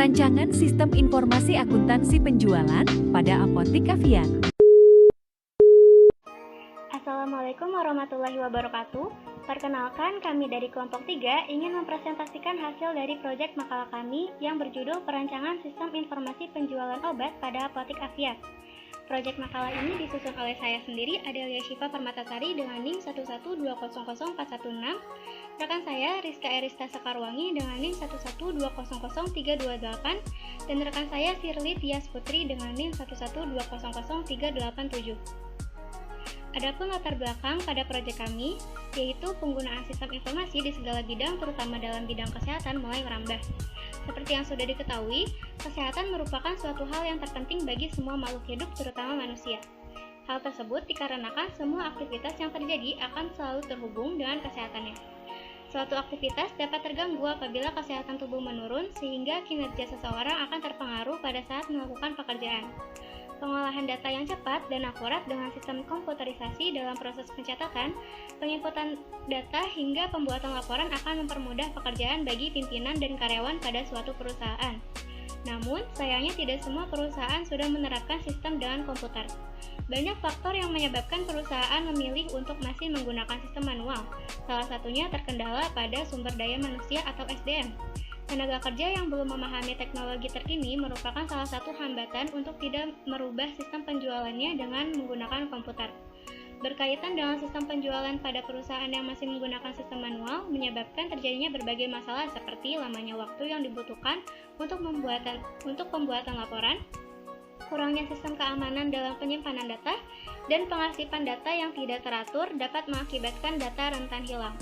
Perancangan Sistem Informasi Akuntansi Penjualan pada Apotik Afiat. Assalamualaikum warahmatullahi wabarakatuh. Perkenalkan, kami dari kelompok 3 ingin mempresentasikan hasil dari proyek makalah kami yang berjudul Perancangan Sistem Informasi Penjualan Obat pada Apotik Afiat. Proyek makalah ini disusun oleh saya sendiri, Adelia Syifa Permatasari dengan NIM 112000416, rekan saya Rizka Erista Sekarwangi dengan NIM 112000328, dan rekan saya Sirli Tias Putri dengan NIM 112000387. Adapun latar belakang pada proyek kami, yaitu penggunaan sistem informasi di segala bidang, terutama dalam bidang kesehatan mulai merambah. Seperti yang sudah diketahui, kesehatan merupakan suatu hal yang terpenting bagi semua makhluk hidup, terutama manusia. Hal tersebut dikarenakan semua aktivitas yang terjadi akan selalu terhubung dengan kesehatannya. Suatu aktivitas dapat terganggu apabila kesehatan tubuh menurun, sehingga kinerja seseorang akan terpengaruh pada saat melakukan pekerjaan. Pengolahan data yang cepat dan akurat dengan sistem komputerisasi dalam proses pencatatan, penginputan data hingga pembuatan laporan akan mempermudah pekerjaan bagi pimpinan dan karyawan pada suatu perusahaan. Namun, sayangnya tidak semua perusahaan sudah menerapkan sistem dengan komputer. Banyak faktor yang menyebabkan perusahaan memilih untuk masih menggunakan sistem manual. Salah satunya terkendala pada sumber daya manusia atau SDM. Tenaga kerja yang belum memahami teknologi terkini merupakan salah satu hambatan untuk tidak merubah sistem penjualannya dengan menggunakan komputer. Berkaitan dengan sistem penjualan pada perusahaan yang masih menggunakan sistem manual, menyebabkan terjadinya berbagai masalah seperti lamanya waktu yang dibutuhkan untuk pembuatan laporan, kurangnya sistem keamanan dalam penyimpanan data, dan pengarsipan data yang tidak teratur dapat mengakibatkan data rentan hilang.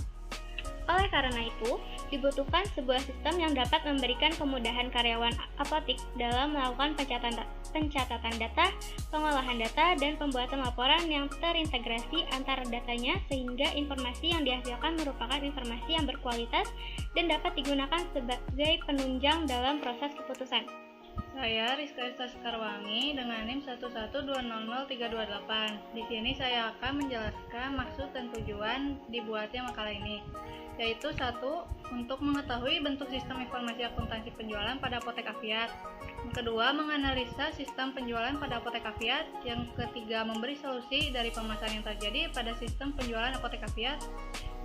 Oleh karena itu, dibutuhkan sebuah sistem yang dapat memberikan kemudahan karyawan apotik dalam melakukan pencatatan data, pengolahan data, dan pembuatan laporan yang terintegrasi antara datanya sehingga informasi yang dihasilkan merupakan informasi yang berkualitas dan dapat digunakan sebagai penunjang dalam proses keputusan. Saya Rizka Erista Sekarwangi dengan NIM 112000328. Di sini saya akan menjelaskan maksud dan tujuan dibuatnya makalah ini, yaitu 1. Untuk mengetahui bentuk sistem informasi akuntansi penjualan pada Apotek Afiat. Yang kedua, menganalisa sistem penjualan pada Apotek Afiat. Yang ketiga, memberi solusi dari permasalahan yang terjadi pada sistem penjualan Apotek Afiat.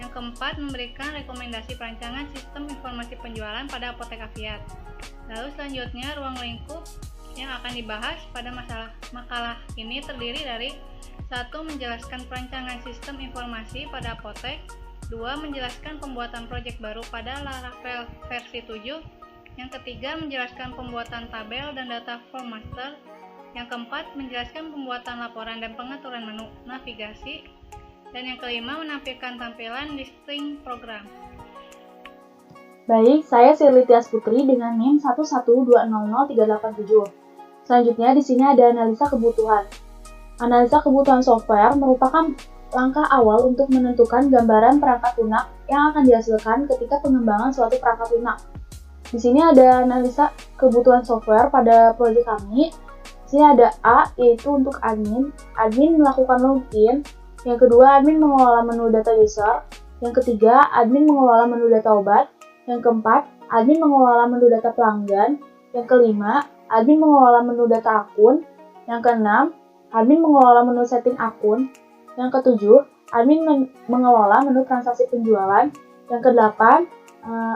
Yang keempat, memberikan rekomendasi perancangan sistem informasi penjualan pada Apotek Afiat. Lalu selanjutnya, ruang lingkup yang akan dibahas pada makalah ini terdiri dari 1. Menjelaskan perancangan sistem informasi pada apotek. 2. Menjelaskan pembuatan proyek baru pada Laravel versi 7. Yang ketiga, menjelaskan pembuatan tabel dan data form master. Yang keempat, menjelaskan pembuatan laporan dan pengaturan menu navigasi. Dan yang kelima, menampilkan tampilan listing program. Baik, saya Sirli Tias Putri dengan NIM 112000387. Selanjutnya di sini ada analisa kebutuhan. Analisa kebutuhan software merupakan langkah awal untuk menentukan gambaran perangkat lunak yang akan dihasilkan ketika pengembangan suatu perangkat lunak. Di sini ada analisa kebutuhan software pada proyek kami. Di sini ada A, yaitu untuk admin. Admin melakukan login. Yang kedua, admin mengelola menu data user. Yang ketiga, admin mengelola menu data obat. Yang keempat, admin mengelola menu data pelanggan. Yang kelima, admin mengelola menu data akun. Yang keenam, admin mengelola menu setting akun. Yang ketujuh, admin mengelola menu transaksi penjualan. Yang kedelapan,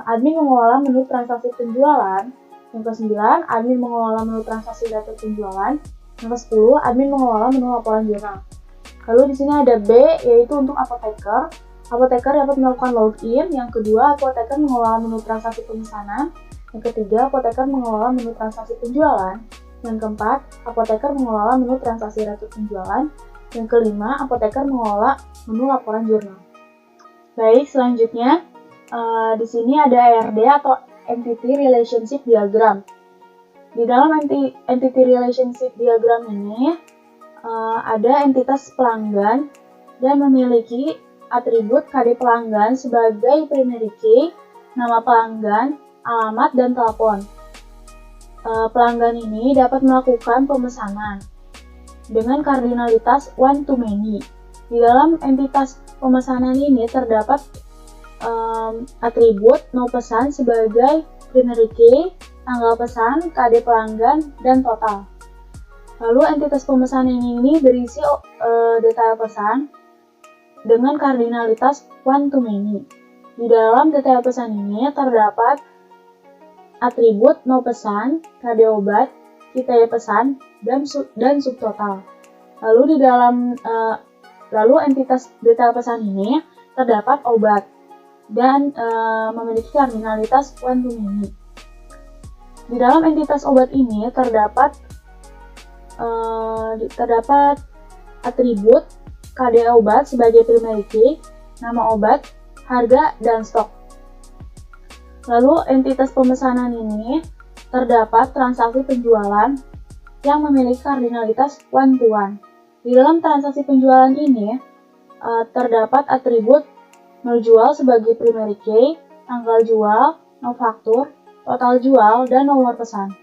admin mengelola menu transaksi penjualan. Yang kesembilan, admin mengelola menu transaksi data penjualan. Yang kesepuluh, admin mengelola menu laporan jurnal. Lalu di sini ada B, yaitu untuk apoteker. Apoteker dapat melakukan login. Yang kedua, apoteker mengelola menu transaksi pemesanan. Yang ketiga, apoteker mengelola menu transaksi penjualan. Yang keempat, apoteker mengelola menu transaksi retur penjualan. Yang kelima, apoteker mengelola menu laporan jurnal. Baik, selanjutnya di sini ada ERD atau Entity Relationship Diagram. Di dalam Entity Relationship Diagram ini ada entitas pelanggan dan memiliki atribut KD pelanggan sebagai primary key, nama pelanggan, alamat, dan telepon. Pelanggan ini dapat melakukan pemesanan dengan kardinalitas one to many. Di dalam entitas pemesanan ini terdapat atribut no pesan sebagai primary key, tanggal pesan, KD pelanggan, dan total. Lalu entitas pemesanan ini berisi detail pesan dengan kardinalitas one to many. Di dalam detail pesan ini terdapat atribut no pesan, KD obat, KITE pesan, dan subtotal. Lalu entitas detail pesan ini terdapat obat dan memiliki kardinalitas one to many. Di dalam entitas obat ini terdapat atribut KD obat sebagai primary key, nama obat, harga, dan stok. Lalu entitas pemesanan ini terdapat transaksi penjualan yang memiliki kardinalitas one to one. Di dalam transaksi penjualan ini terdapat atribut no jual sebagai primary key, tanggal jual, no faktur, total jual, dan nomor pesan.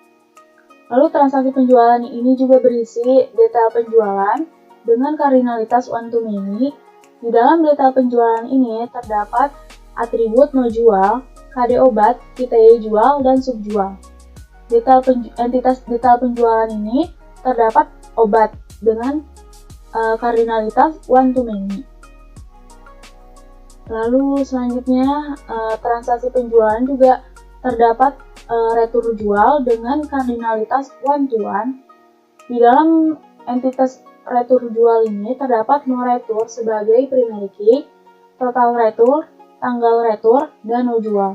Lalu transaksi penjualan ini juga berisi detail penjualan dengan kardinalitas one to many. Di dalam detail penjualan ini terdapat atribut no jual, KD obat, KITE jual, dan subjual. Entitas detail penjualan ini terdapat obat dengan kardinalitas one to many. Lalu selanjutnya transaksi penjualan juga terdapat retur jual dengan kardinalitas one to one. Di dalam entitas retur jual ini terdapat no retur sebagai primary key, total retur, tanggal retur, dan no jual.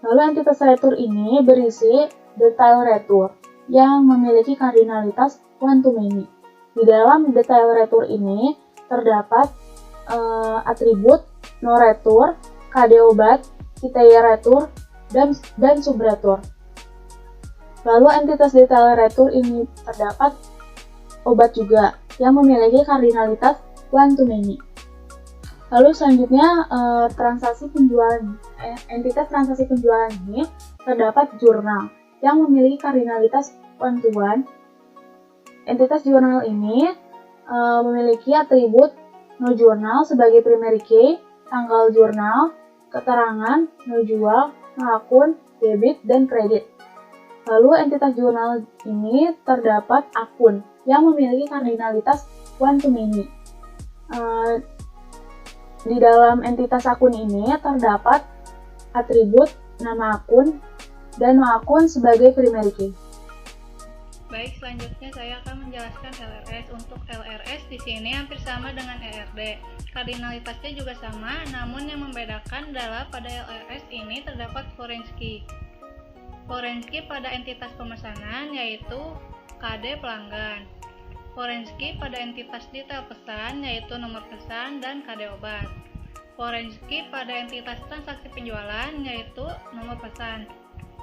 Lalu entitas retur ini berisi detail retur yang memiliki kardinalitas one to many. Di dalam detail retur ini terdapat atribut no retur, KD obat, KITE retur, dan subretur. Lalu entitas detail retur ini terdapat obat juga yang memiliki kardinalitas one to many. Lalu selanjutnya entitas transaksi penjualan ini terdapat jurnal yang memiliki kardinalitas one to one. Entitas jurnal ini memiliki atribut no jurnal sebagai primary key, tanggal jurnal, keterangan, no jual, no akun, debit, dan kredit. Lalu entitas jurnal ini terdapat akun yang memiliki kardinalitas one to many. Di dalam entitas akun ini terdapat atribut nama akun dan no akun sebagai primary key. Baik, selanjutnya saya akan menjelaskan LRS. Untuk LRS di sini hampir sama dengan ERD. Kardinalitasnya juga sama, namun yang membedakan adalah pada LRS ini terdapat foreign key. Foreign key pada entitas pemesanan yaitu KD pelanggan. Foreign key pada entitas detail pesan yaitu nomor pesan dan KD obat. Foreign key pada entitas transaksi penjualan yaitu nomor pesan.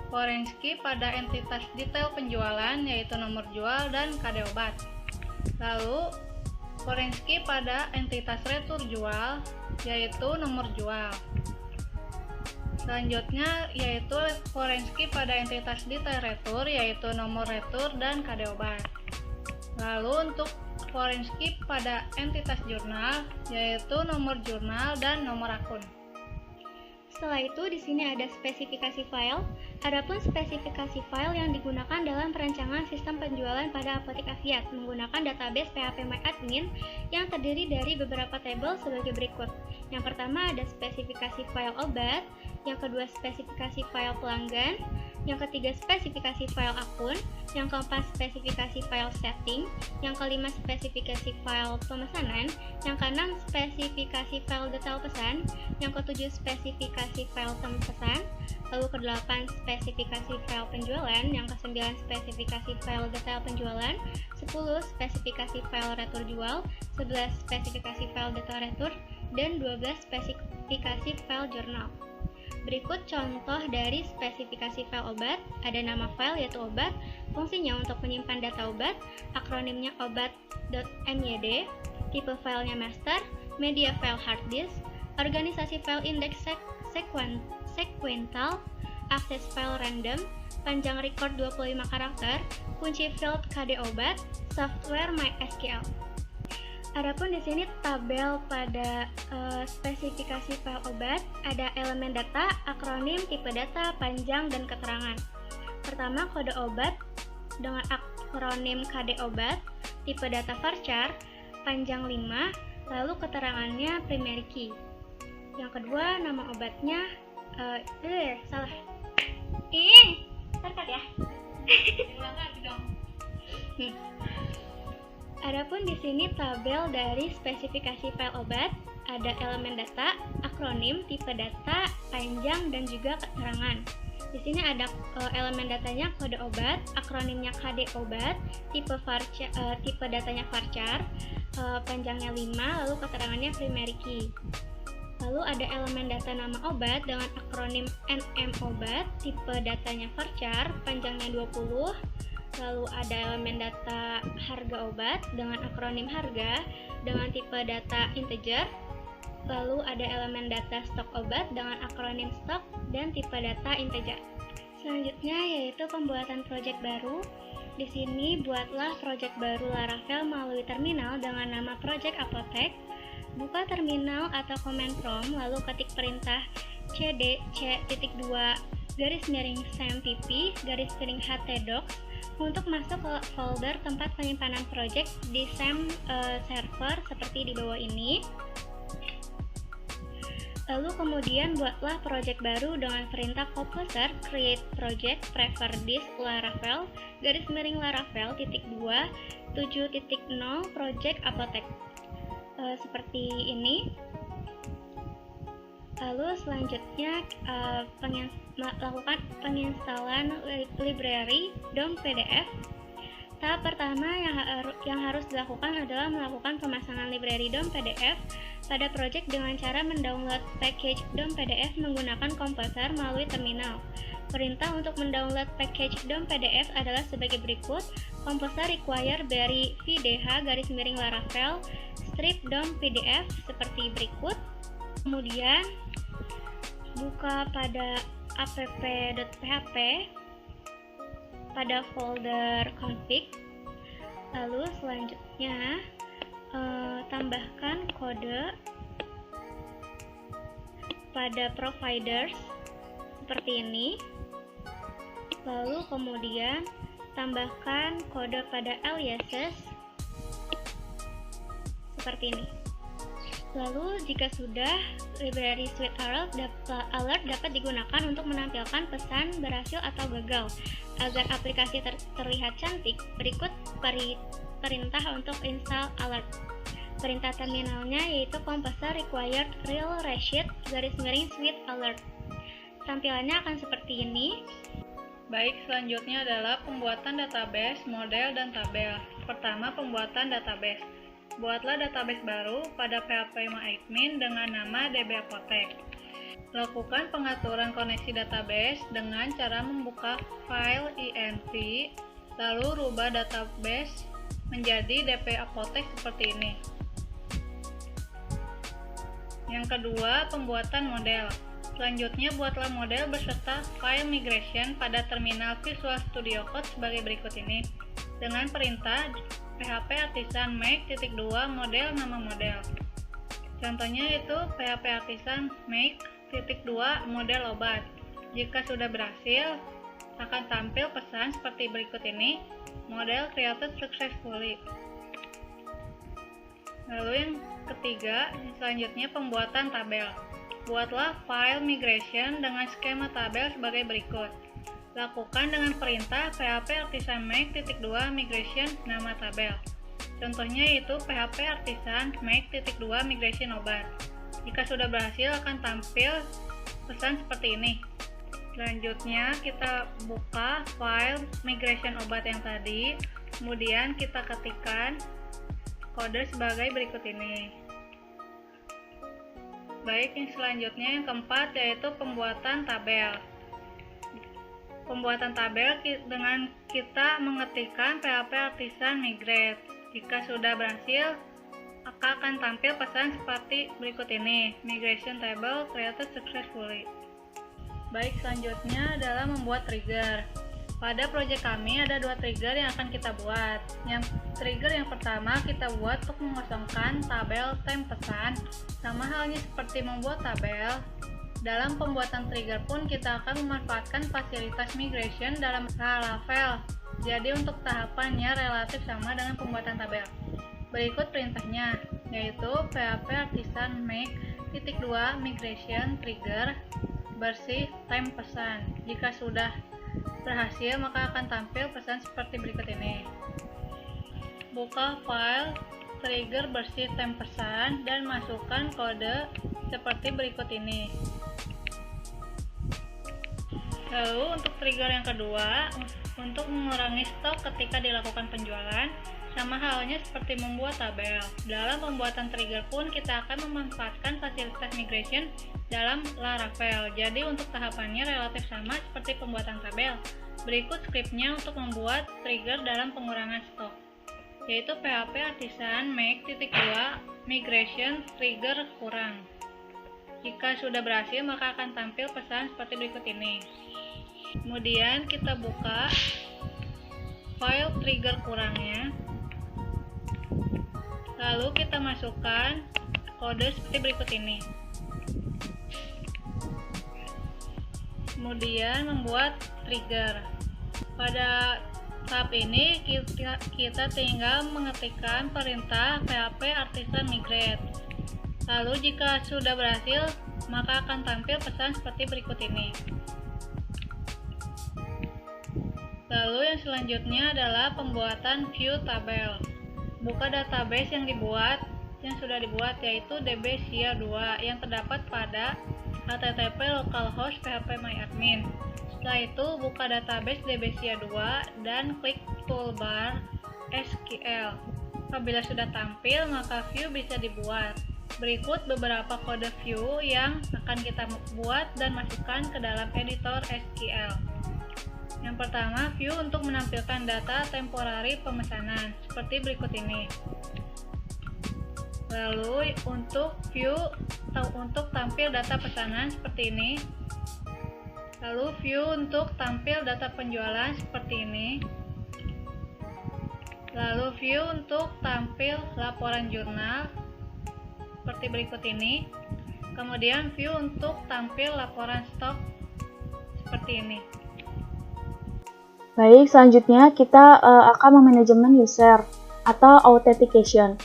Foreign key pada entitas detail penjualan yaitu nomor jual dan KD obat. Lalu foreign key pada entitas retur jual yaitu nomor jual. Selanjutnya yaitu foreign key pada entitas detail retur yaitu nomor retur dan KD obat. Lalu untuk foreign key pada entitas jurnal yaitu nomor jurnal dan nomor akun. Setelah itu, di sini ada spesifikasi file. Adapun spesifikasi file yang digunakan dalam perancangan sistem penjualan pada Apotik Afiat menggunakan database PHP MyAdmin yang terdiri dari beberapa tabel sebagai berikut. Yang pertama ada spesifikasi file obat, yang kedua spesifikasi file pelanggan, yang ketiga spesifikasi file akun, yang keempat spesifikasi file setting, yang kelima spesifikasi file pemesanan, yang keenam spesifikasi file detail pesan, yang ketujuh spesifikasi file tem pesan, lalu kedelapan spesifikasi file penjualan, yang kesembilan spesifikasi file detail penjualan, 10 spesifikasi file retur jual, 11 spesifikasi file detail retur, dan 12 spesifikasi file jurnal. Berikut contoh dari spesifikasi file obat. Ada nama file yaitu obat, fungsinya untuk menyimpan data obat, akronimnya obat.myd, tipe filenya master, media file hard disk, organisasi file indeks sequential, akses file random, panjang record 25 karakter, kunci field KD obat, software MySQL. Adapun di sini tabel pada spesifikasi file obat, ada elemen data, akronim, tipe data, panjang, dan keterangan. pertama, kode obat dengan akronim KD obat, tipe data varchar, panjang 5, lalu keterangannya primary key. Yang kedua, nama obatnya, salah. Terkat ya. Adapun di sini tabel dari spesifikasi file obat, ada elemen data, akronim, tipe data, panjang, dan juga keterangan. Di sini ada elemen datanya kode obat, akronimnya KD obat, tipe datanya varchar, panjangnya 5, lalu keterangannya primary key. Lalu ada elemen data nama obat dengan akronim NM obat, tipe datanya varchar, panjangnya 20. Lalu ada elemen data harga obat dengan akronim harga dengan tipe data integer. Lalu ada elemen data stok obat dengan akronim stok dan tipe data integer. Selanjutnya yaitu pembuatan project baru. Di sini buatlah project baru Laravel melalui terminal dengan nama project apotek. Buka terminal atau command prompt, lalu ketik perintah cd c.2 htdocs untuk masuk ke folder tempat penyimpanan project di SAM server seperti di bawah ini. Lalu kemudian buatlah project baru dengan perintah composer create project prefer disk Laravel _Laravel _2 7.0 project apotek. Seperti ini. Lalu selanjutnya lakukan penginstalan library DOM PDF. Tahap pertama yang harus dilakukan adalah melakukan pemasangan library DOM PDF pada project dengan cara mendownload package DOM PDF menggunakan Composer melalui terminal. Perintah untuk mendownload package DOM PDF adalah sebagai berikut. Composer require dari vdh_laravel strip DOM PDF seperti berikut. Kemudian buka pada app.php pada folder config. Lalu selanjutnya tambahkan kode pada providers seperti ini. Lalu kemudian tambahkan kode pada aliases seperti ini. Lalu jika sudah, library Sweet Alert dapat digunakan untuk menampilkan pesan berhasil atau gagal. Agar aplikasi terlihat cantik, berikut perintah untuk install alert. Perintah terminalnya yaitu composer required real reshit _sweet alert. Tampilannya akan seperti ini. Baik, selanjutnya adalah pembuatan database, model, dan tabel. Pertama, pembuatan database. Buatlah database baru pada PHP MyAdmin dengan nama DB Apotek. Lakukan pengaturan koneksi database dengan cara membuka file inv, lalu rubah database menjadi DB Apotek seperti ini. Yang kedua, pembuatan model. Selanjutnya, buatlah model beserta file migration pada terminal Visual Studio Code sebagai berikut ini. Dengan perintah php artisan make.2 model nama model. Contohnya itu php artisan make.2 model obat. Jika sudah berhasil, akan tampil pesan seperti berikut ini, model created successfully. Lalu yang ketiga, selanjutnya pembuatan tabel. Buatlah file migration dengan skema tabel sebagai berikut. Lakukan dengan perintah php artisan make.2 migration nama tabel. Contohnya yaitu php artisan make.2 migration obat. Jika sudah berhasil akan tampil pesan seperti ini. Selanjutnya kita buka file migration obat yang tadi, kemudian kita ketikkan kode sebagai berikut ini. Baik, yang selanjutnya yang keempat yaitu pembuatan tabel. Pembuatan tabel dengan kita mengetikkan php artisan migrate. Jika sudah berhasil, akan tampil pesan seperti berikut ini, migration table created successfully. Baik, selanjutnya adalah membuat trigger. Pada proyek kami ada dua trigger yang akan kita buat. Trigger yang pertama kita buat untuk mengosongkan tabel temp pesan, sama halnya seperti membuat tabel. Dalam pembuatan trigger pun kita akan memanfaatkan fasilitas migration dalam Laravel. Jadi untuk tahapannya relatif sama dengan pembuatan tabel. Berikut perintahnya, yaitu php artisan make _2 migration trigger bersih time pesan. Jika sudah berhasil, maka akan tampil pesan seperti berikut ini. Buka file trigger bersih time pesan dan masukkan kode seperti berikut ini. Lalu untuk trigger yang kedua, untuk mengurangi stok ketika dilakukan penjualan, sama halnya seperti membuat tabel. Dalam pembuatan trigger pun kita akan memanfaatkan fasilitas migration dalam Laravel. Jadi untuk tahapannya relatif sama seperti pembuatan tabel. Berikut skripnya untuk membuat trigger dalam pengurangan stok, yaitu php artisan make _2 migration trigger kurang. Jika sudah berhasil, maka akan tampil pesan seperti berikut ini. Kemudian kita buka file trigger kurangnya, lalu kita masukkan kode seperti berikut ini. Kemudian membuat trigger. Pada tahap ini kita tinggal mengetikkan perintah php artisan migrate. Lalu jika sudah berhasil, maka akan tampil pesan seperti berikut ini. Lalu yang selanjutnya adalah pembuatan view tabel. Buka database yang sudah dibuat, yaitu DB SIA2 yang terdapat pada http localhost phpMyAdmin. Setelah itu buka database DB SIA2 dan klik toolbar SQL. Apabila sudah tampil, maka view bisa dibuat. Berikut beberapa kode view yang akan kita buat dan masukkan ke dalam editor SQL. Yang pertama, view untuk menampilkan data temporary pemesanan, seperti berikut ini. Lalu untuk view untuk tampil data pesanan seperti ini. Lalu view untuk tampil data penjualan seperti ini. Lalu view untuk tampil laporan jurnal seperti berikut ini. Kemudian view untuk tampil laporan stok seperti ini. Baik, selanjutnya kita akan memanajemen user atau authentication.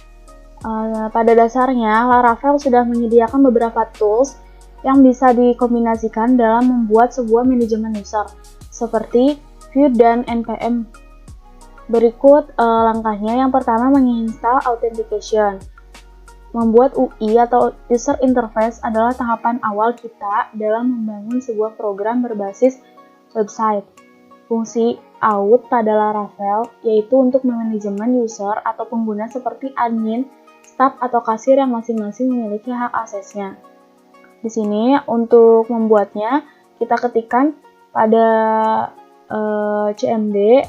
Pada dasarnya, Laravel sudah menyediakan beberapa tools yang bisa dikombinasikan dalam membuat sebuah manajemen user, seperti Vue dan NPM. Berikut langkahnya. Yang pertama, menginstal authentication. Membuat UI atau user interface adalah tahapan awal kita dalam membangun sebuah program berbasis website. Fungsi auth pada Laravel yaitu untuk memanajemen user atau pengguna seperti admin, staff, atau kasir yang masing-masing memiliki hak aksesnya. Di sini untuk membuatnya kita ketikkan pada cmd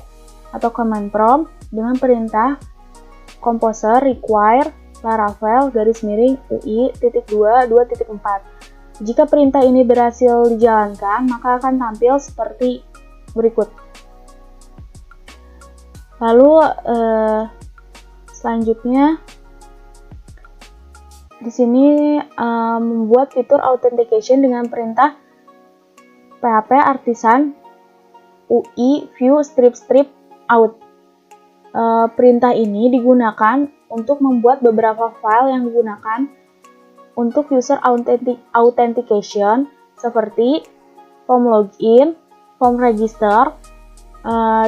atau command prompt dengan perintah composer require Laravel _UI.2.4. Jika perintah ini berhasil dijalankan, maka akan tampil seperti berikut. Lalu selanjutnya di sini membuat fitur authentication dengan perintah php artisan UI view strip out. Perintah ini digunakan untuk membuat beberapa file yang digunakan untuk user authentication seperti form login, form register,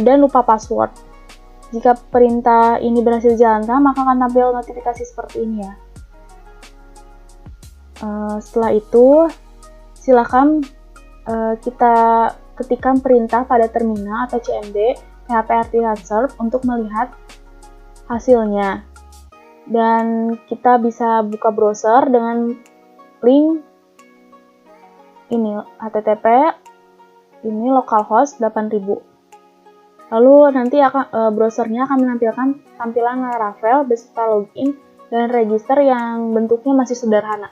dan lupa password. Jika perintah ini berhasil dijalankan, maka akan tampil notifikasi seperti ini ya. Setelah itu, silakan kita ketikkan perintah pada terminal atau cmd php artisan serve untuk melihat hasilnya. Dan kita bisa buka browser dengan link ini http ini localhost 8000. Lalu nanti browsernya akan menampilkan tampilan Laravel beserta login dan register yang bentuknya masih sederhana.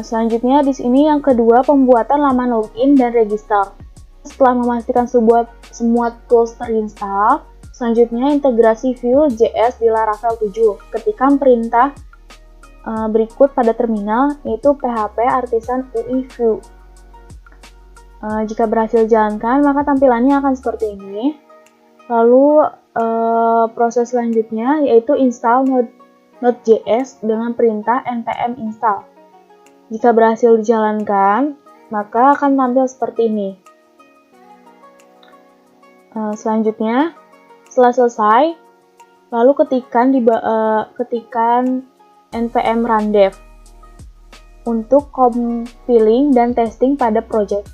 Selanjutnya di sini yang kedua, pembuatan laman login dan register. Setelah memastikan semua tools terinstall, selanjutnya integrasi Vue.js di Laravel 7. Ketikkan perintah berikut pada terminal, yaitu PHP Artisan UI View. Jika berhasil dijalankan, maka tampilannya akan seperti ini. Lalu proses selanjutnya yaitu install Node.js dengan perintah npm install. Jika berhasil dijalankan, maka akan tampil seperti ini. Selanjutnya, setelah selesai, lalu ketikkan npm run dev untuk compiling dan testing pada project.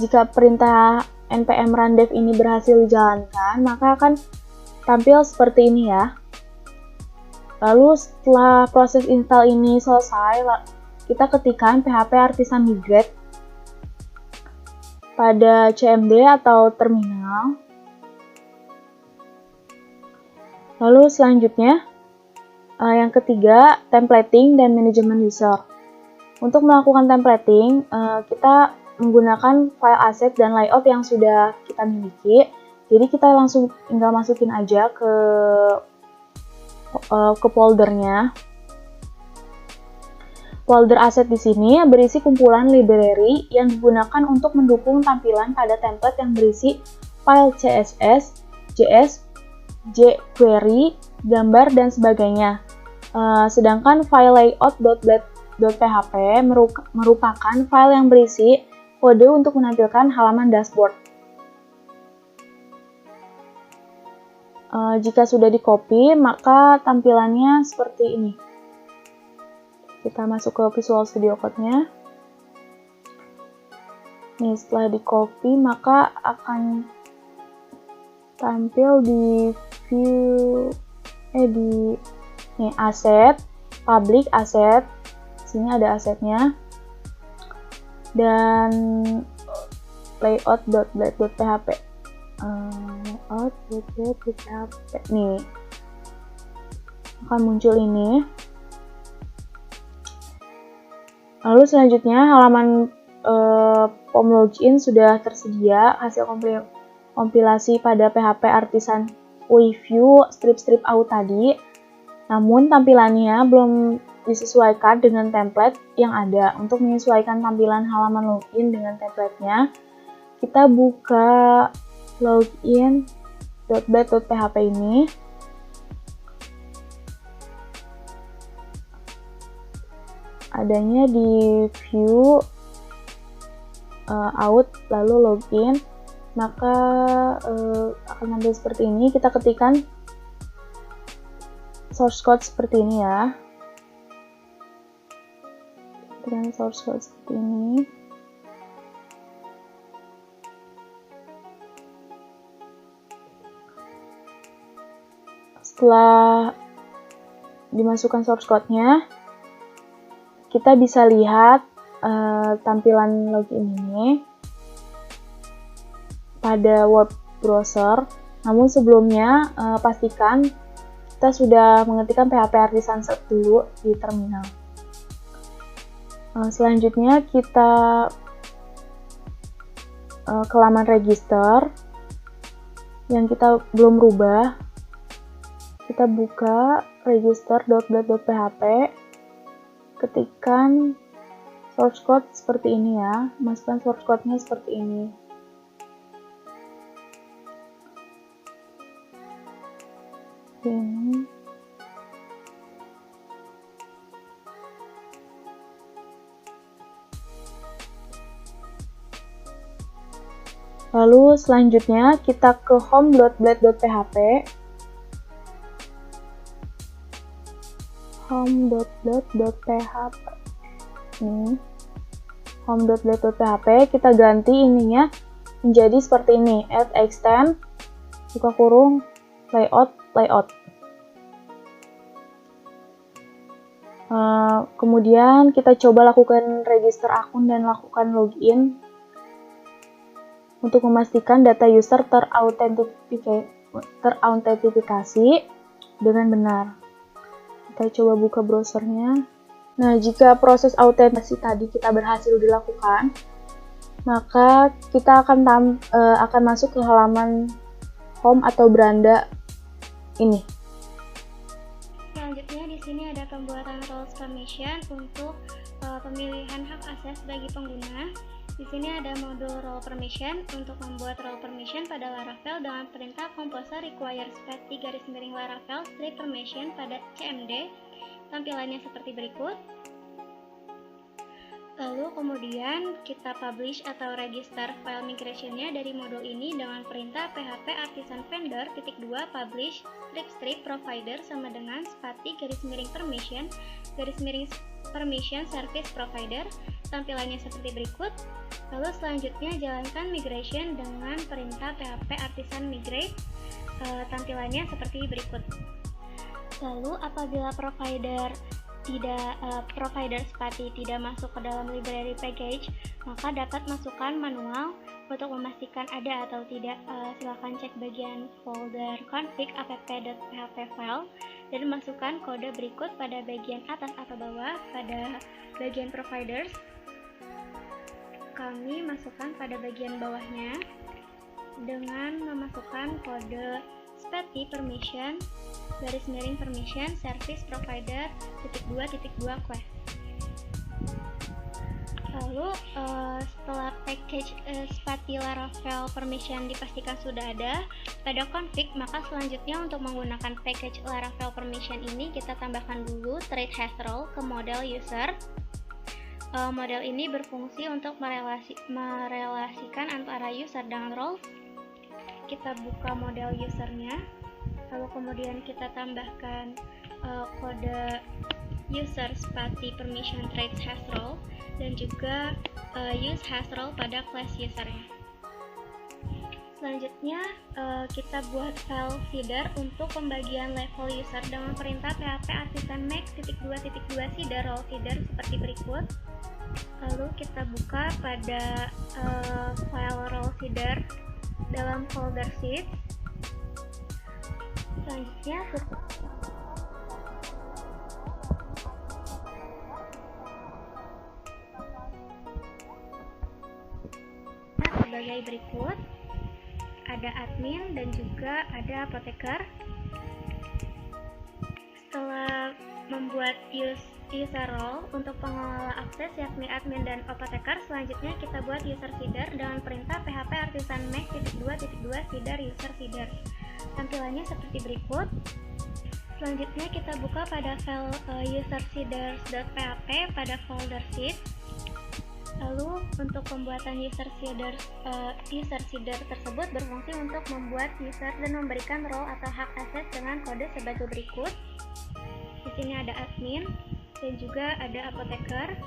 Jika perintah npm run dev ini berhasil dijalankan, maka akan tampil seperti ini ya. Lalu setelah proses install ini selesai, kita ketikkan php artisan migrate pada cmd atau terminal. Lalu selanjutnya, yang ketiga, templating dan manajemen user. Untuk melakukan templating, kita menggunakan file asset dan layout yang sudah kita miliki. Jadi kita langsung tinggal masukin aja ke foldernya. Folder asset di sini berisi kumpulan library yang digunakan untuk mendukung tampilan pada template yang berisi file CSS, JS, jQuery, gambar, dan sebagainya. Sedangkan file layout.php merupakan file yang berisi kode untuk menampilkan halaman dashboard. Jika sudah di-copy, maka tampilannya seperti ini. Kita masuk ke Visual Studio Code-nya. Nih, setelah di-copy, maka akan tampil di view, asset, public asset. Sini ada asetnya. Dan layout.blade.php. Layout.blade.php. Nih, akan muncul ini. Lalu selanjutnya halaman form login sudah tersedia hasil kompilasi pada PHP Artisan UI View strip out tadi. Namun tampilannya belum disesuaikan dengan template yang ada. Untuk menyesuaikan tampilan halaman login dengan template-nya, kita buka login.blade.php ini. Adanya di view out lalu login, maka akan tampil seperti ini. Kita ketikkan source code seperti ini ya. Ketikkan source code seperti ini. Setelah dimasukkan source code-nya, kita bisa lihat tampilan login ini pada web browser. Namun sebelumnya pastikan kita sudah mengetikkan PHP Artisan set dulu di terminal. Selanjutnya kita ke laman register yang kita belum rubah. Kita buka register.blade.php, ketikkan source code seperti ini ya, masukkan source code-nya seperti ini. Ini. Lalu selanjutnya kita ke home.blade.php. home.blade.php. Ini home.blade.php, kita ganti ininya menjadi seperti ini, add extend buka kurung layout. Kemudian kita coba lakukan register akun dan lakukan login untuk memastikan data user terautentikasi dengan benar. Kita coba buka browsernya. Nah, jika proses autentikasi tadi kita berhasil dilakukan, maka kita akan masuk ke halaman home atau beranda ini. Selanjutnya di sini ada pembuatan roles permission untuk pemilihan hak akses bagi pengguna. Di sini ada modul role permission untuk membuat role permission pada Laravel dengan perintah composer require /Laravel strip permission pada CMD. Tampilannya seperti berikut. Lalu kemudian kita publish atau register file migration-nya dari modul ini dengan perintah php artisan vendor _2 publish strip provider sama dengan /permission service provider. Tampilannya seperti berikut. Lalu selanjutnya jalankan migration dengan perintah php artisan migrate. Tampilannya seperti berikut. Lalu apabila provider Spati tidak masuk ke dalam library package, maka dapat masukkan manual untuk memastikan ada atau tidak. Silakan cek bagian folder config app.php file dan masukkan kode berikut pada bagian atas atau bawah. Pada bagian providers, kami masukkan pada bagian bawahnya dengan memasukkan kode Spati permission _permission service provider _2 quest. Lalu setelah package Spati Laravel permission dipastikan sudah ada pada config, maka selanjutnya untuk menggunakan package Laravel permission ini kita tambahkan dulu thread has role ke model user. Model ini berfungsi untuk merelasikan antara user dengan role. Kita buka model usernya, lalu kemudian kita tambahkan kode user Spati permission thread has role dan juga use has role pada class usernya. Selanjutnya kita buat file feeder untuk pembagian level user dengan perintah php artisan make _2 feeder role feeder seperti berikut. Lalu kita buka pada file role feeder dalam folder sheet. Selanjutnya sebagai berikut, ada admin dan juga ada apoteker. Setelah membuat user role untuk pengelola akses yakni admin dan apoteker, selanjutnya kita buat user feeder dengan perintah php artisan make _2 feeder user feeder. Tampilannya seperti berikut. Selanjutnya kita buka pada file user feeders.php pada folder sheet. Lalu untuk pembuatan user feeder tersebut berfungsi untuk membuat user dan memberikan role atau hak akses dengan kode sebagai berikut. Di sini ada admin dan juga ada apoteker.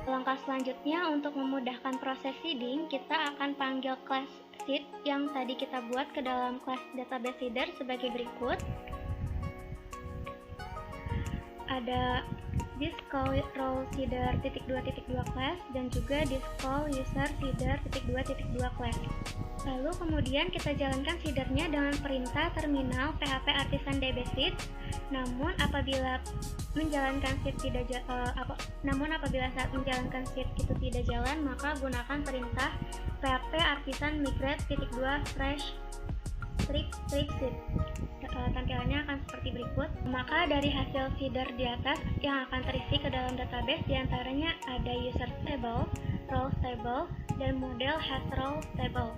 Langkah selanjutnya untuk memudahkan proses seeding, kita akan panggil class seed yang tadi kita buat ke dalam class database seeder sebagai berikut. Ada this call role seeder _2 class dan juga this call user seeder _2 class. Lalu kemudian kita jalankan seedernya dengan perintah terminal php artisan dbseed. Namun apabila saat menjalankan seed itu tidak jalan, maka gunakan perintah php artisan migrate _2 fresh strip seed. Tampilannya akan seperti berikut. Maka dari hasil feeder di atas yang akan terisi ke dalam database, diantaranya ada user table, roles table, dan model has role table.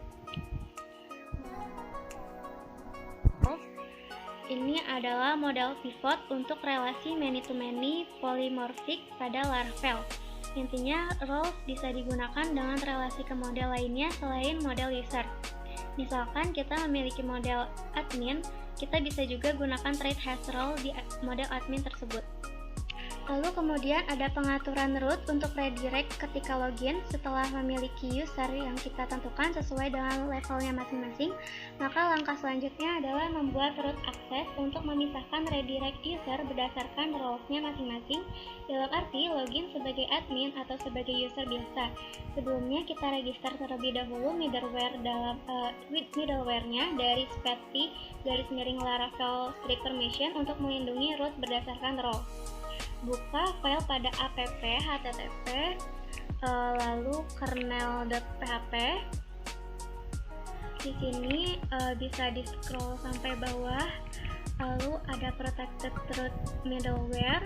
Ini adalah model pivot untuk relasi many-to-many polymorphic pada Laravel. Intinya, roles bisa digunakan dengan relasi ke model lainnya selain model user. Misalkan kita memiliki model admin, kita bisa juga gunakan thread has role di model admin tersebut. Lalu kemudian ada pengaturan root untuk redirect ketika login. Setelah memiliki user yang kita tentukan sesuai dengan levelnya masing-masing, maka langkah selanjutnya adalah membuat root access untuk memisahkan redirect user berdasarkan roles-nya masing-masing, dalam arti login sebagai admin atau sebagai user biasa. Sebelumnya kita register terlebih dahulu middleware-nya dari Spati _Laravel strip permission untuk melindungi root berdasarkan role. Buka file pada app http lalu kernel.php. Di sini bisa di scroll sampai bawah. lalu ada protected root middleware.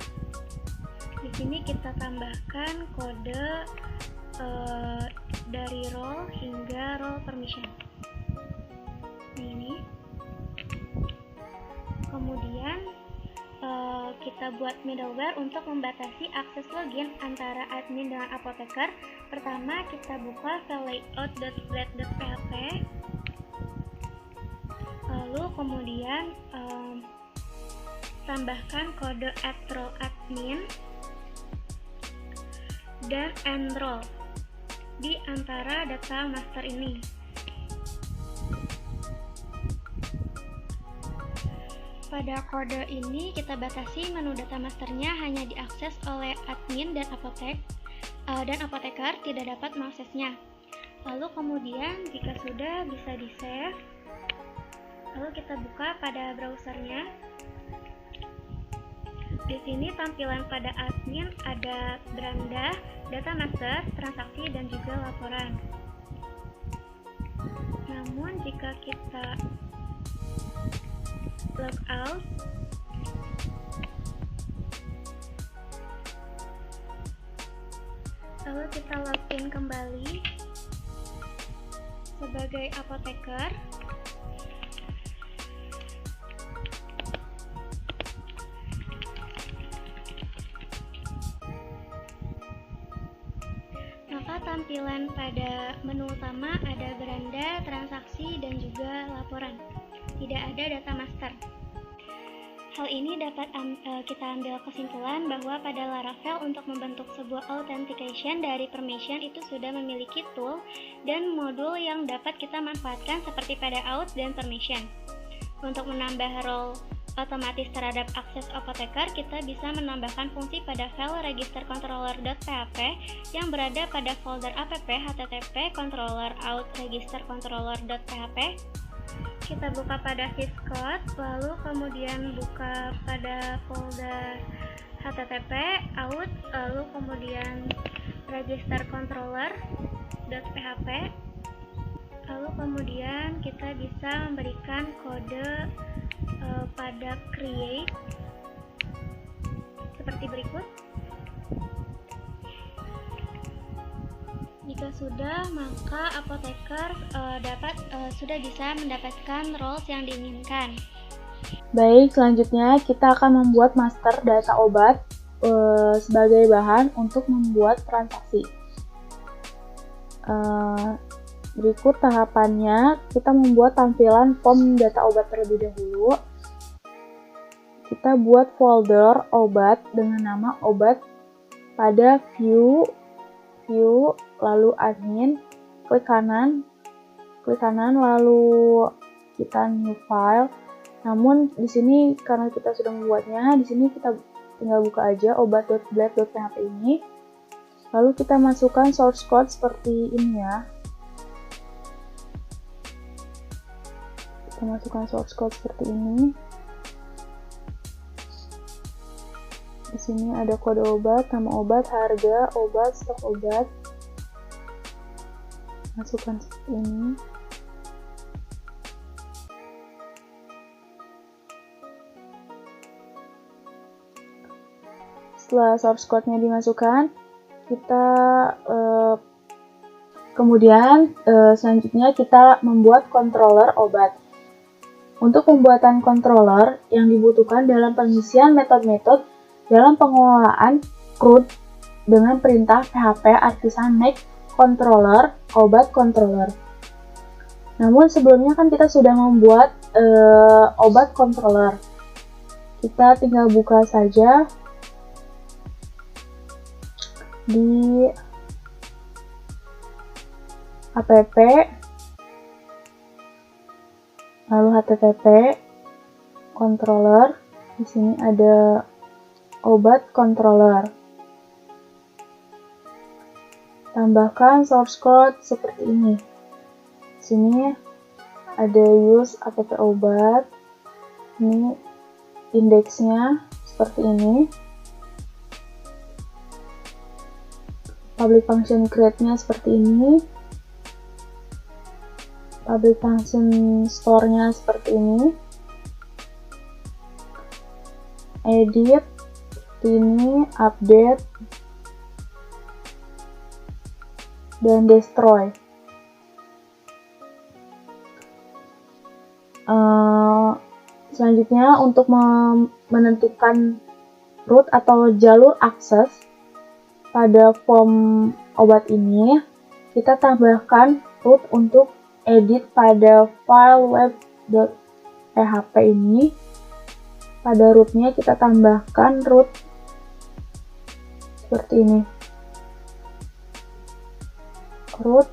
Di sini kita tambahkan kode dari role hingga role permission. Ini. Kemudian kita buat middleware untuk membatasi akses login antara admin dengan apoteker. Pertama kita buka file layout.blade.php, lalu kemudian tambahkan kode @role admin dan enroll di antara data master ini. Pada kode ini kita batasi menu data masternya hanya diakses oleh admin dan apoteker tidak dapat mengaksesnya. Lalu kemudian jika sudah bisa di save, lalu kita buka pada browsernya. Di sini tampilan pada admin ada beranda, data master, transaksi, dan juga laporan. Namun jika kita logout, lalu kita login kembali sebagai apoteker, maka tampilan pada menu utama ada beranda, transaksi, dan juga laporan. Tidak ada data master. Hal ini dapat kita ambil kesimpulan bahwa pada Laravel untuk membentuk sebuah authentication dari permission itu sudah memiliki tool dan modul yang dapat kita manfaatkan seperti pada auth dan permission. Untuk menambah role otomatis terhadap akses apoteker, kita bisa menambahkan fungsi pada file register-controller.php yang berada pada folder app http controller auth register-controller.php. Kita buka pada VS Code, lalu kemudian buka pada folder http auth, lalu kemudian register-controller.php, lalu kemudian kita bisa memberikan kode pada create seperti berikut. Jika sudah, maka apoteker sudah bisa mendapatkan roles yang diinginkan. Baik, selanjutnya kita akan membuat master data obat sebagai bahan untuk membuat transaksi. Berikut tahapannya, kita membuat tampilan form data obat terlebih dahulu. Kita buat folder obat dengan nama obat pada view, lalu admin, klik kanan, lalu kita new file. Namun di sini karena kita sudah membuatnya, di sini kita tinggal buka aja obat.blade.php ini. Lalu kita masukkan source code seperti ini ya. Kita masukkan source code seperti ini. Di sini ada kode obat, nama obat, harga obat, stok obat. Masukkan seperti ini. Setelah source code-nya dimasukkan, kita kemudian selanjutnya kita membuat controller obat. Untuk pembuatan controller yang dibutuhkan dalam pengisian metode-metode dalam pengelolaan CRUD dengan perintah PHP artisan make controller obat controller. Namun sebelumnya kan kita sudah membuat obat controller. Kita tinggal buka saja di app, lalu http controller. Di sini ada obat controller. Tambahkan source code seperti ini. Di sini ada use app obat. Ini indeksnya seperti ini. Public function create-nya seperti ini. Public function store-nya seperti ini. edit, ini update, dan destroy. Selanjutnya untuk menentukan root atau jalur akses pada form obat ini, kita tambahkan root untuk edit pada file web.php ini. Pada rootnya kita tambahkan root seperti ini. Root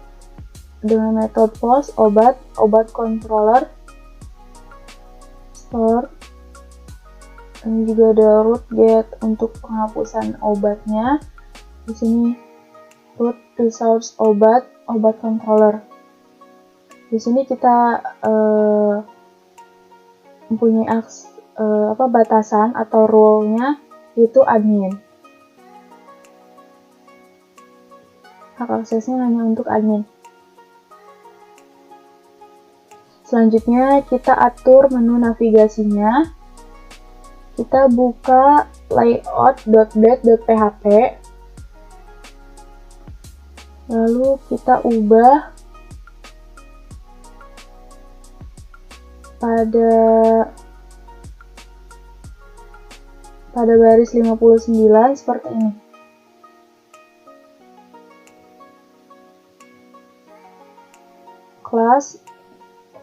dengan metode post obat controller store. Ini juga ada root get untuk penghapusan obatnya. Di sini root resource obat controller. Di sini kita mempunyai batasan atau role-nya itu admin. Hak aksesnya hanya untuk admin. Selanjutnya kita atur menu navigasinya. Kita buka layout.blade.php. Lalu kita ubah pada baris 59 seperti ini. Class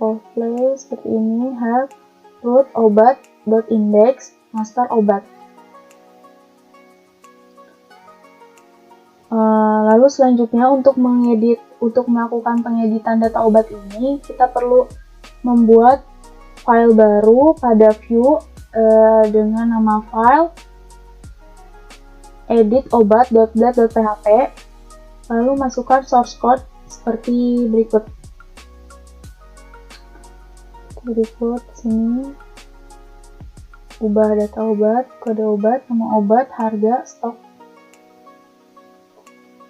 of play seperti ini, have root obat.index master obat. Lalu selanjutnya untuk melakukan pengeditan data obat ini, kita perlu membuat file baru pada view dengan nama file edit obat.blade.php, lalu masukkan source code seperti berikut. Sini ubah data obat, kode obat, nama obat, harga, stok.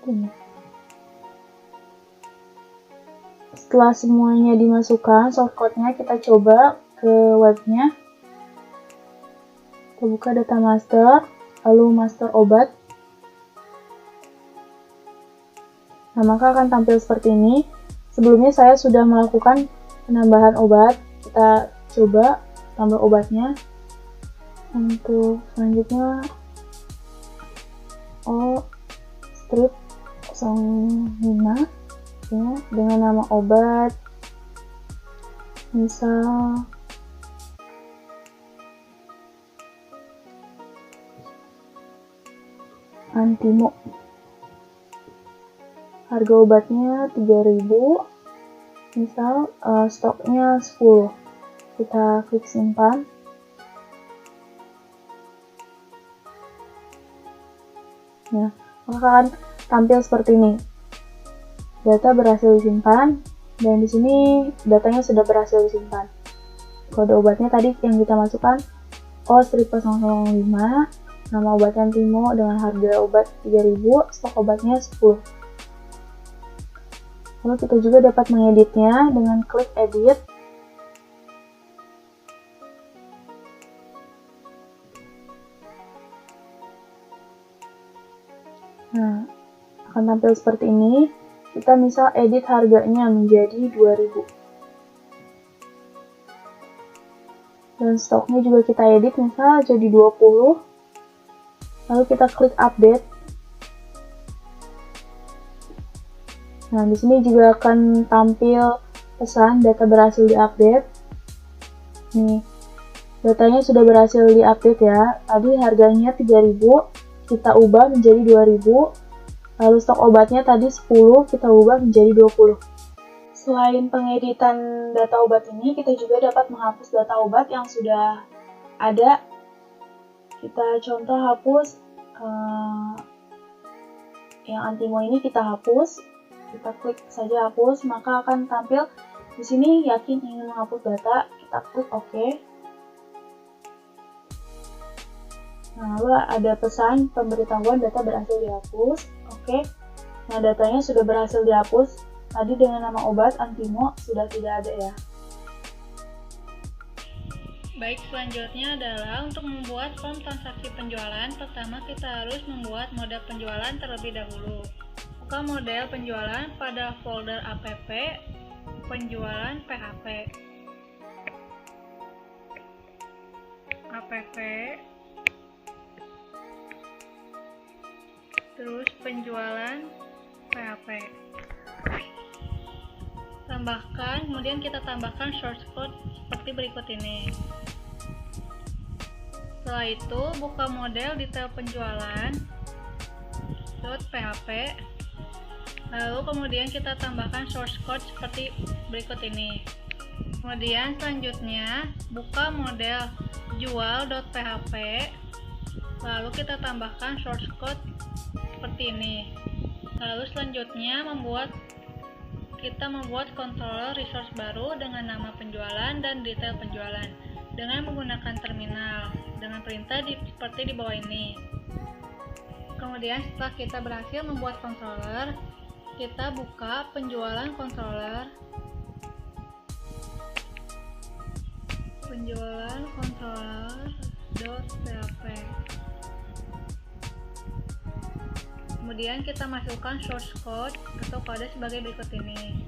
Ini. Setelah semuanya dimasukkan source code-nya, kita coba ke webnya. Kita buka data master, lalu master obat. Nah, maka akan tampil seperti ini. Sebelumnya saya sudah melakukan penambahan obat. Kita coba tambah obatnya. Untuk selanjutnya strip 05 ya, dengan nama obat misal Antimo. Harga obatnya 3.000, misal stoknya 10. Kita klik simpan. Nah, maka akan tampil seperti ini. Data berhasil disimpan, dan di sini datanya sudah berhasil disimpan. Kode obatnya tadi yang kita masukkan O-005, nama obatnya Antimo dengan harga obat 3.000, stok obatnya 10. Lalu kita juga dapat mengeditnya dengan klik edit. Nah, akan tampil seperti ini. Kita misal edit harganya menjadi 2.000. Dan stoknya juga kita edit misal jadi 20. Lalu kita klik update. Nah, di sini juga akan tampil pesan data berhasil diupdate. Nih, datanya sudah berhasil diupdate ya. Tadi harganya 3.000, kita ubah menjadi 2.000. Lalu stok obatnya tadi 10, kita ubah menjadi 20. Selain pengeditan data obat ini, kita juga dapat menghapus data obat yang sudah ada. Kita contoh hapus yang Antimo ini, kita hapus. Kita klik saja hapus, maka akan tampil di sini yakin ingin menghapus data. Kita klik OK. Nah, lalu ada pesan pemberitahuan data berhasil dihapus. Oke. Nah, datanya sudah berhasil dihapus. Tadi dengan nama obat Antimo sudah tidak ada ya. Baik, selanjutnya adalah untuk membuat form transaksi penjualan. Pertama, kita harus membuat model penjualan terlebih dahulu. Buka model penjualan pada folder app penjualan PHP. App, terus penjualan PHP. Kemudian kita tambahkan source code seperti berikut ini. Setelah itu, buka model detail penjualan .php. Lalu kemudian kita tambahkan source code seperti berikut ini. Kemudian selanjutnya, buka model jual.php. Lalu kita tambahkan source code seperti ini. Lalu selanjutnya kita membuat controller resource baru dengan nama penjualan dan detail penjualan dengan menggunakan terminal dengan perintah seperti di bawah ini. Kemudian setelah kita berhasil membuat controller, kita buka penjualan controller. Penjualan controller.php. Kemudian kita masukkan source code atau kode sebagai berikut ini.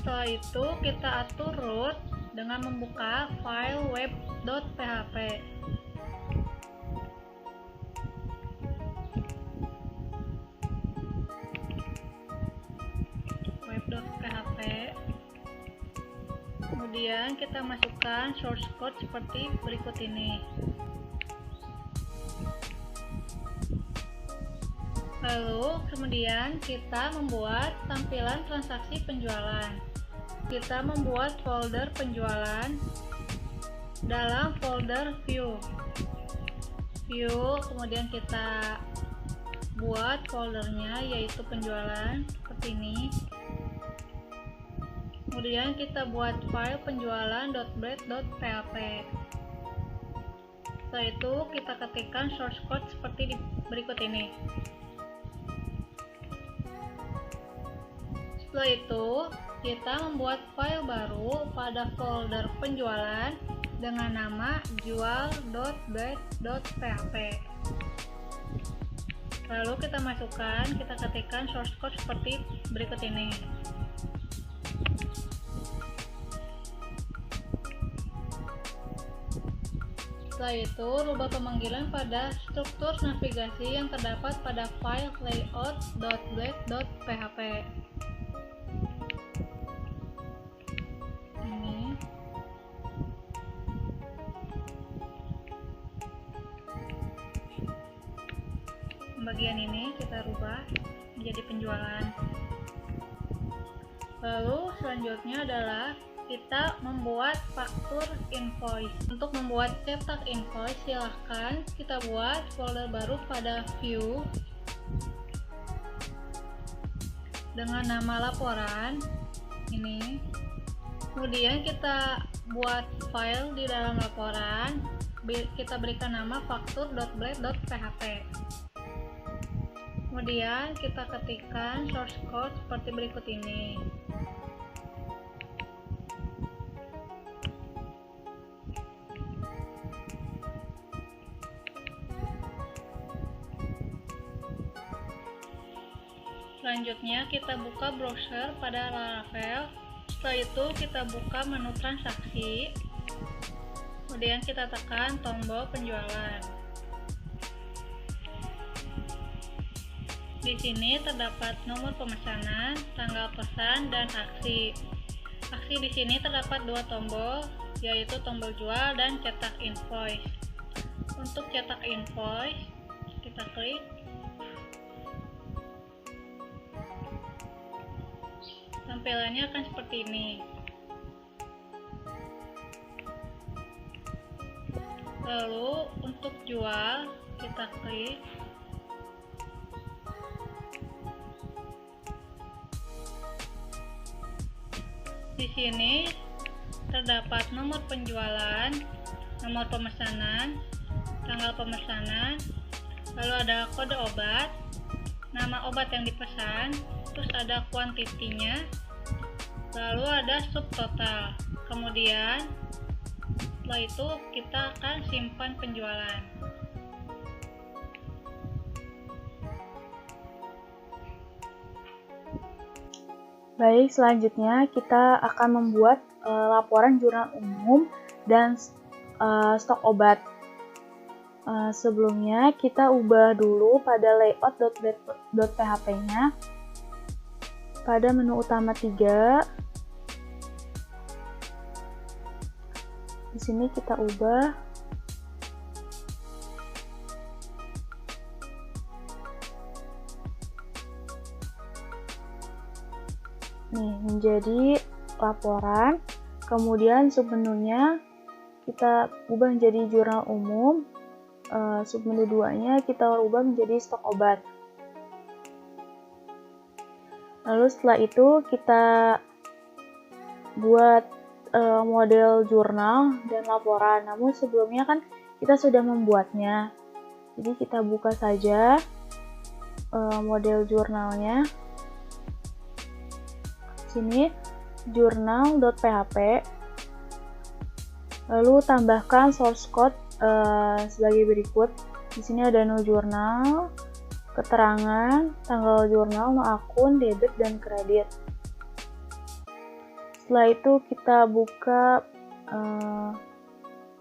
Setelah itu kita atur root dengan membuka file web.php. Web.php. Kemudian kita masukkan source code seperti berikut ini. Lalu kemudian kita membuat tampilan transaksi penjualan. Kita membuat folder penjualan dalam folder view. Kemudian kita buat foldernya yaitu penjualan seperti ini. Kemudian kita buat file penjualan.bread.php. Setelah itu kita ketikkan source code seperti berikut ini. Setelah itu kita membuat file baru pada folder penjualan dengan nama jual.bread.php. Lalu kita ketikkan source code seperti berikut ini. Setelah itu, rubah pemanggilan pada struktur navigasi yang terdapat pada file layout.bread.php. Ini. Bagian ini kita rubah menjadi penjualan. Lalu selanjutnya adalah kita membuat faktur invoice. Untuk membuat cetak invoice, silahkan kita buat folder baru pada view dengan nama laporan ini. Kemudian kita buat file di dalam laporan, kita berikan nama faktur.bread.php. Kemudian kita ketikkan source code seperti berikut ini. Selanjutnya kita buka browser pada Laravel. Setelah itu kita buka menu transaksi. Kemudian kita tekan tombol penjualan. Di sini terdapat nomor pemesanan, tanggal pesan, dan aksi. Aksi di sini terdapat dua tombol, yaitu tombol jual dan cetak invoice. Untuk cetak invoice, kita klik. Tampilannya akan seperti ini. Lalu untuk jual kita klik. Di sini terdapat nomor penjualan, nomor pemesanan, tanggal pemesanan, lalu ada kode obat, nama obat yang dipesan, terus ada kuantitinya, lalu ada subtotal. Kemudian setelah itu kita akan simpan penjualan. Baik, selanjutnya kita akan membuat laporan jurnal umum dan stok obat. Sebelumnya kita ubah dulu pada layout.php-nya. Pada menu utama 3, di sini kita ubah menjadi laporan, kemudian submenunya kita ubah menjadi jurnal umum, submenu 2-nya kita ubah menjadi stok obat. Lalu setelah itu kita buat model jurnal dan laporan, namun sebelumnya kan kita sudah membuatnya, jadi kita buka saja model jurnalnya. Sini journal.php, lalu tambahkan source code sebagai berikut. Di sini ada no jurnal, keterangan, tanggal jurnal, no akun, debit dan kredit. Setelah itu kita buka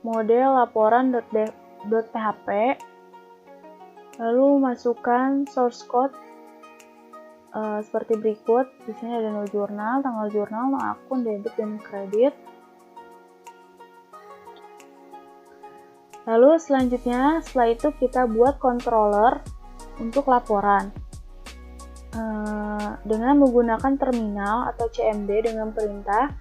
model laporan.php, lalu masukkan source code seperti berikut. Di sini ada no jurnal, tanggal jurnal, no akun, debit dan kredit. Lalu selanjutnya, setelah itu kita buat controller untuk laporan dengan menggunakan terminal atau CMD dengan perintah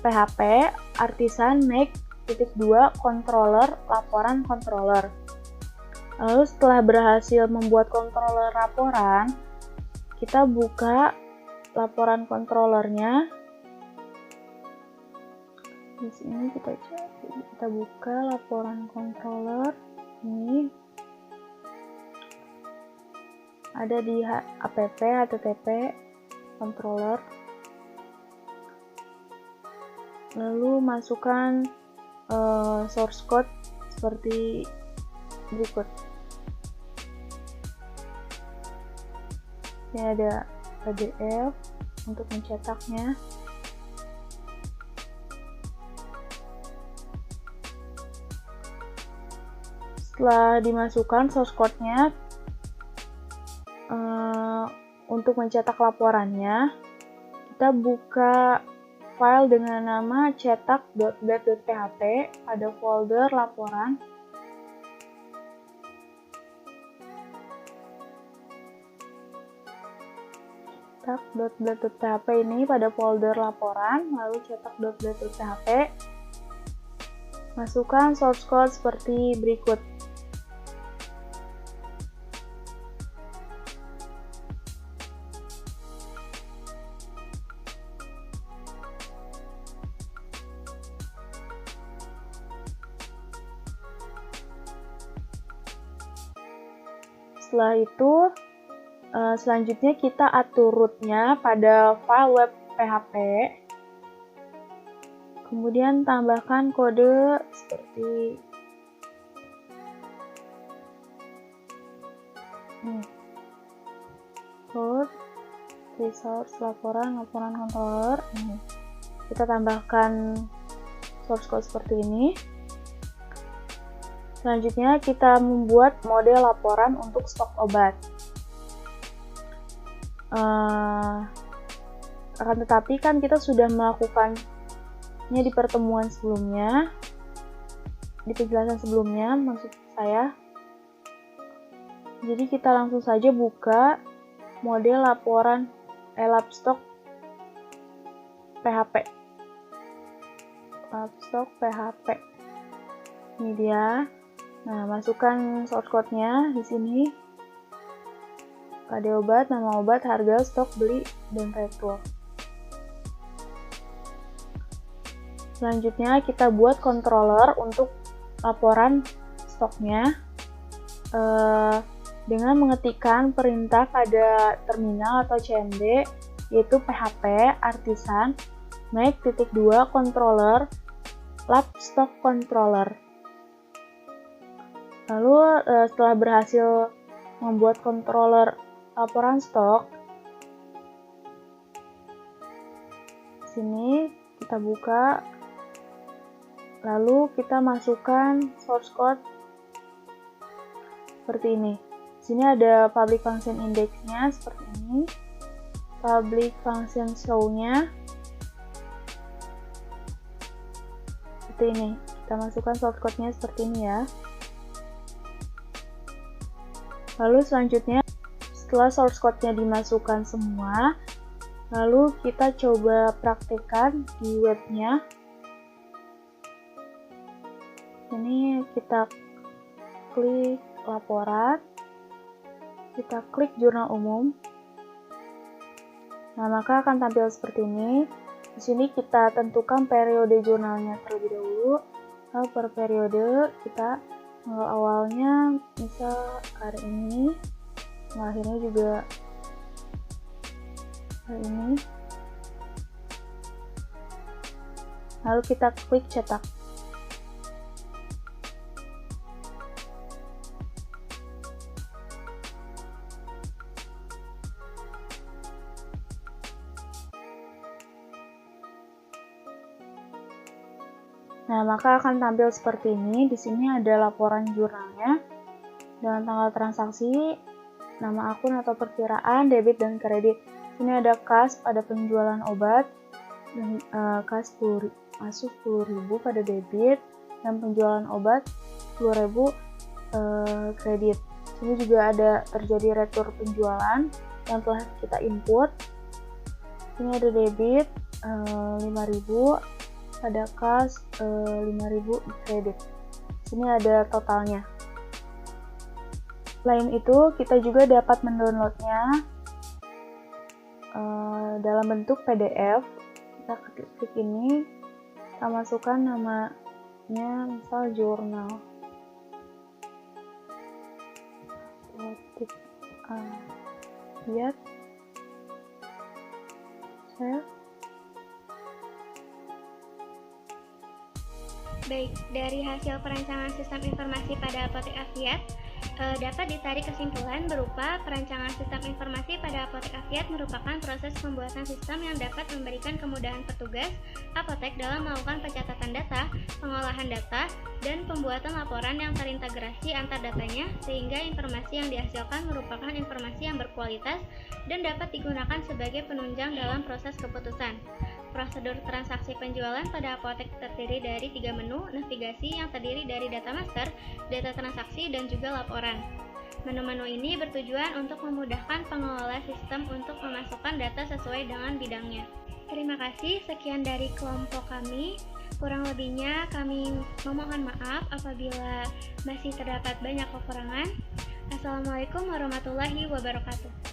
php artisan make _2 controller laporan controller. Lalu setelah berhasil membuat controller laporan, kita buka laporan controllernya. Di sini kita buka laporan controller ini. Ada di app http controller. Lalu masukkan source code seperti berikut. Ini ada PDF untuk mencetaknya. Setelah dimasukkan source code-nya, untuk mencetak laporannya, kita buka file dengan nama cetak.blad.php pada folder laporan. Cetak.blad.php ini pada folder laporan, lalu cetak.blad.php. Masukkan source code seperti berikut. Setelah itu, selanjutnya kita atur root-nya pada file web PHP. Kemudian tambahkan kode seperti root resource laporan controller. Kita tambahkan source code seperti ini. Selanjutnya kita membuat model laporan untuk stok obat. Akan tetapi kan kita sudah melakukannya di pertemuan sebelumnya, di penjelasan sebelumnya maksud saya. Jadi kita langsung saja buka model laporan labstock PHP. Labstock PHP. Ini dia. Nah, masukkan source code-nya di sini. Kode obat, nama obat, harga, stok, beli, dan retur. Selanjutnya kita buat controller untuk laporan stoknya. dengan mengetikkan perintah pada terminal atau CMD, yaitu php artisan make.2 controller lab stock controller. Lalu setelah berhasil membuat controller laporan stok, sini kita buka, lalu kita masukkan source code seperti ini. Sini ada public function index-nya seperti ini, public function show-nya seperti ini. Kita masukkan source code-nya seperti ini ya. Lalu selanjutnya, setelah source code-nya dimasukkan semua, lalu kita coba praktekkan di webnya. Ini kita klik laporan, kita klik jurnal umum. Nah, maka akan tampil seperti ini. Di sini kita tentukan periode jurnalnya terlebih dahulu. Lalu per periode kita tanggal awalnya misal hari ini, tanggal akhirnya juga hari ini. Lalu kita klik cetak. Nah, maka akan tampil seperti ini. Di sini ada laporan jurnalnya dengan tanggal transaksi, nama akun atau perkiraan, debit dan kredit. Sini ada kas pada penjualan obat, dan kas masuk 10.000 pada debit, dan penjualan obat 10.000 kredit. Sini juga ada terjadi retur penjualan yang telah kita input. Sini ada debit 5.000 pada kas 5.000 kredit. Sini ada totalnya. Selain itu, kita juga dapat mendownloadnya dalam bentuk PDF. Kita klik ini, kita masukkan namanya, misal jurnal. Lihat, saya. Baik, dari hasil perancangan sistem informasi pada Apotek Afiat, dapat ditarik kesimpulan berupa perancangan sistem informasi pada Apotek Afiat merupakan proses pembuatan sistem yang dapat memberikan kemudahan petugas apotek dalam melakukan pencatatan data, pengolahan data, dan pembuatan laporan yang terintegrasi antar datanya, sehingga informasi yang dihasilkan merupakan informasi yang berkualitas dan dapat digunakan sebagai penunjang dalam proses keputusan. Prosedur transaksi penjualan pada apotek terdiri dari 3 menu navigasi yang terdiri dari data master, data transaksi, dan juga laporan. Menu-menu ini bertujuan untuk memudahkan pengelola sistem untuk memasukkan data sesuai dengan bidangnya. Terima kasih, sekian dari kelompok kami. Kurang lebihnya kami memohon maaf apabila masih terdapat banyak kekurangan. Assalamualaikum warahmatullahi wabarakatuh.